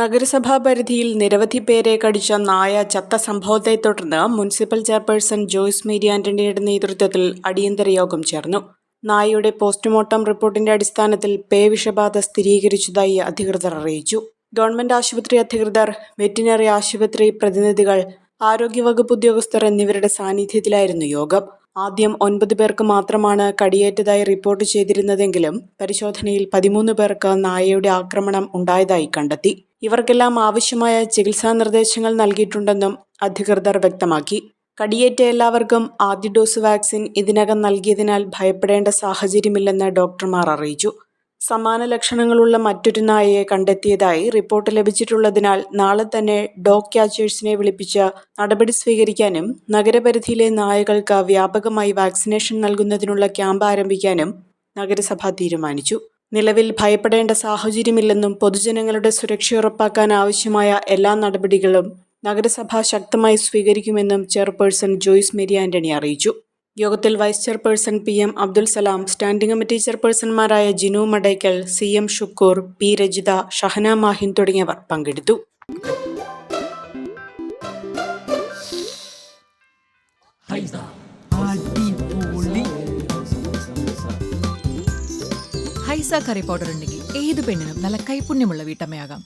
നഗരസഭാ പരിധിയിൽ നിരവധി പേരെ കടിച്ച നായ ചത്ത സംഭവത്തെ തുടർന്ന് മുനിസിപ്പൽ ചെയർപേഴ്സൺ ജോയ്സ് മേരി ആന്റണിയുടെ നേതൃത്വത്തിൽ അടിയന്തര യോഗം ചേർന്നു. നായയുടെ പോസ്റ്റ്മോർട്ടം റിപ്പോർട്ടിന്റെ അടിസ്ഥാനത്തിൽ പേവിഷബാധ സ്ഥിരീകരിച്ചതായി അധികൃതർ അറിയിച്ചു. ഗവൺമെന്റ് ആശുപത്രി അധികൃതർ, വെറ്റിനറി ആശുപത്രി പ്രതിനിധികൾ, ആരോഗ്യവകുപ്പ് ഉദ്യോഗസ്ഥർ എന്നിവരുടെ സാന്നിധ്യത്തിലായിരുന്നു യോഗം. ആദ്യം 9 പേർക്ക് മാത്രമാണ് കടിയേറ്റതായി റിപ്പോർട്ട് ചെയ്തിരുന്നതെങ്കിലും പരിശോധനയിൽ 13 പേർക്ക് നായയുടെ ആക്രമണം ഉണ്ടായതായി കണ്ടെത്തി. ഇവർക്കെല്ലാം ആവശ്യമായ ചികിത്സാ നിർദ്ദേശങ്ങൾ നൽകിയിട്ടുണ്ടെന്നും അധികൃതർ വ്യക്തമാക്കി. കടിയേറ്റ എല്ലാവർക്കും ആദ്യ ഡോസ് വാക്സിൻ ഇതിനകം നൽകിയതിനാൽ ഭയപ്പെടേണ്ട സാഹചര്യമില്ലെന്ന് ഡോക്ടർമാർ അറിയിച്ചു. സമാന ലക്ഷണങ്ങളുള്ള മറ്റൊരു നായയെ കണ്ടെത്തിയതായി റിപ്പോർട്ട് ലഭിച്ചിട്ടുള്ളതിനാൽ നാളെ തന്നെ ഡോഗ് ക്യാച്ചേഴ്സിനെ വിളിപ്പിച്ച് നടപടി സ്വീകരിക്കാനും നഗരപരിധിയിലെ നായകൾക്ക് വ്യാപകമായി വാക്സിനേഷൻ നൽകുന്നതിനുള്ള ക്യാമ്പ് ആരംഭിക്കാനും നഗരസഭ തീരുമാനിച്ചു. നിലവിൽ ഭയപ്പെടേണ്ട സാഹചര്യമില്ലെന്നും പൊതുജനങ്ങളുടെ സുരക്ഷ ഉറപ്പാക്കാൻ ആവശ്യമായ എല്ലാ നടപടികളും നഗരസഭ ശക്തമായി സ്വീകരിക്കുമെന്നും ചെയർപേഴ്സൺ ജോയ്സ് മേരി ആന്റണി അറിയിച്ചു. യോഗത്തിൽ vice chairperson PM Abdul Salam, standing committee ചെയർപേഴ്സൺമാരായ Jinu Madakkal, CM Shukkur, P Rajitha, Shahana Mahin തുടങ്ങിയവർ പങ്കെടുത്തു. ഹൈസ കറി പൗഡർ ഉണ്ടെങ്കിൽ ഏത് പെണ്ണിനും നല്ല കൈപുണ്യമുള്ള വീട്ടമ്മയാകാം.